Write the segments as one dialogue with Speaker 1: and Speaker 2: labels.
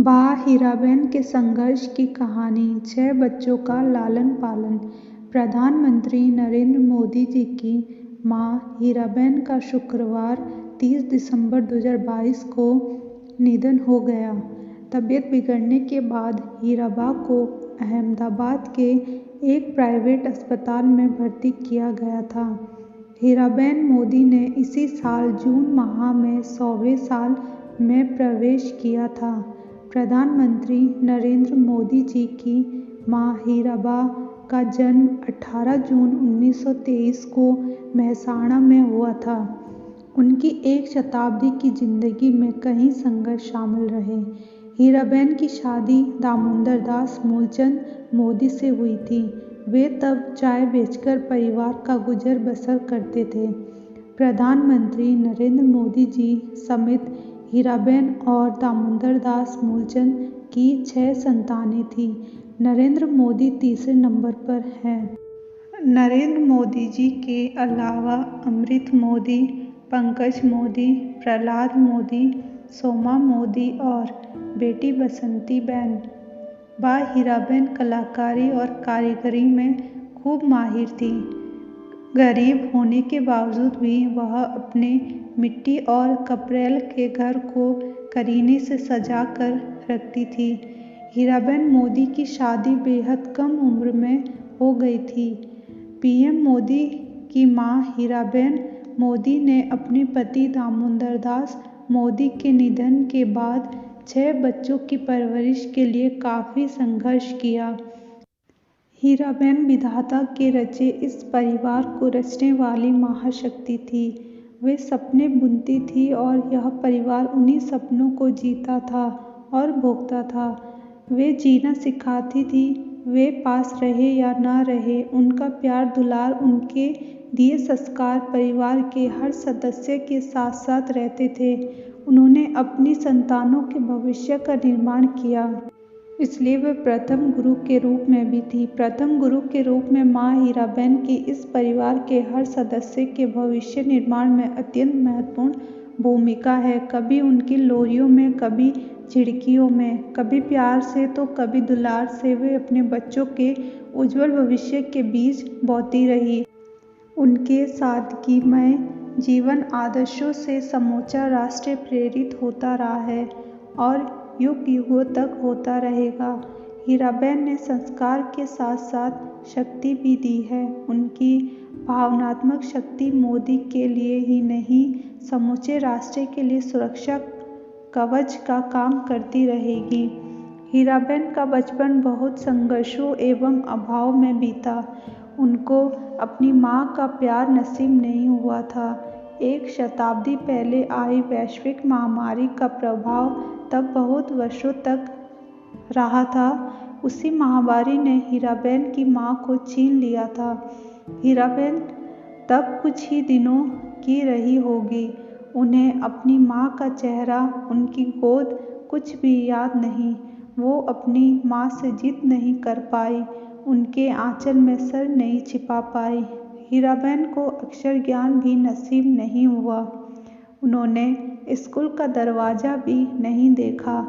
Speaker 1: बा हीराबेन के संघर्ष की कहानी, 6 बच्चों का लालन पालन। प्रधानमंत्री नरेंद्र मोदी जी की मां हीराबेन का शुक्रवार 30 दिसंबर 2022 को निधन हो गया। तबीयत बिगड़ने के बाद हीराबा को अहमदाबाद के एक प्राइवेट अस्पताल में भर्ती किया गया था। हीराबेन मोदी ने इसी साल जून माह में 100वें साल में प्रवेश किया था। प्रधानमंत्री नरेंद्र मोदी जी की मां हीराबा का जन्म 18 जून 1923 को मेहसाणा में हुआ था। उनकी एक शताब्दी की जिंदगी में कई संघर्ष शामिल रहे। हीराबेन की शादी दामोदर दास मूलचंद मोदी से हुई थी। वे तब चाय बेचकर परिवार का गुजर बसर करते थे। प्रधानमंत्री नरेंद्र मोदी जी समेत हीराबेन और दामोदर दास मूलचंद की 6 संतानें थीं। नरेंद्र मोदी तीसरे नंबर पर हैं। नरेंद्र मोदी जी के अलावा अमृत मोदी, पंकज मोदी, प्रहलाद मोदी, सोमा मोदी और बेटी बसंतीबेन। बा हीराबेन कलाकारी और कारीगरी में खूब माहिर थी। गरीब होने के बावजूद भी वह अपने मिट्टी और कपड़ेल के घर को करीने से सजा कर रखती थी। हीराबेन मोदी की शादी बेहद कम उम्र में हो गई थी। पीएम मोदी की मां हीराबेन मोदी ने अपने पति दामोदर दास मोदी के निधन के बाद 6 बच्चों की परवरिश के लिए काफ़ी संघर्ष किया। हीराबेन विधाता के रचे इस परिवार को रचने वाली महाशक्ति थी। वे सपने बुनती थी और यह परिवार उन्हीं सपनों को जीता था और भोगता था। वे जीना सिखाती थी। वे पास रहे या ना रहे, उनका प्यार दुलार, उनके दिए संस्कार परिवार के हर सदस्य के साथ साथ रहते थे। उन्होंने अपनी संतानों के भविष्य का निर्माण किया। इसलिए वे प्रथम गुरु के रूप में भी थी। प्रथम गुरु के रूप में मां हीराबेन की इस परिवार के हर सदस्य के भविष्य निर्माण में अत्यंत महत्वपूर्ण भूमिका है। कभी उनकी लोरियों में, कभी झिड़कियों में, कभी प्यार से तो कभी दुलार से वे अपने बच्चों के उज्जवल भविष्य के बीज बोती रही। उनके सादगीमय जीवन आदर्शों से समूचा राष्ट्र प्रेरित होता रहा है और युग युगों तक होता रहेगा। हीराबेन ने संस्कार के साथ साथ शक्ति भी दी है। उनकी भावनात्मक शक्ति मोदी के लिए ही नहीं, समूचे राष्ट्र के लिए सुरक्षा कवच का काम करती रहेगी। हीराबेन का बचपन बहुत संघर्षों एवं अभाव में बीता। उनको अपनी मां का प्यार नसीब नहीं हुआ था। एक शताब्दी पहले आई वैश्विक महामारी का प्रभाव तब बहुत वर्षों तक रहा था। उसी महामारी ने हीराबेन की मां को छीन लिया था। हीराबेन तब कुछ ही दिनों की रही होगी। उन्हें अपनी मां का चेहरा, उनकी गोद कुछ भी याद नहीं। वो अपनी मां से जिद नहीं कर पाई, उनके आंचल में सर नहीं छिपा पाई। हीराबेन को अक्षर ज्ञान भी नसीब नहीं हुआ। उन्होंने स्कूल का दरवाज़ा भी नहीं देखा।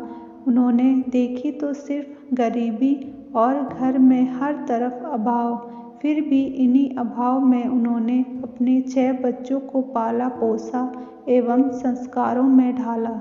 Speaker 1: उन्होंने देखी तो सिर्फ गरीबी और घर में हर तरफ अभाव। फिर भी इन्हीं अभाव में उन्होंने अपने 6 बच्चों को पाला पोसा एवं संस्कारों में ढाला।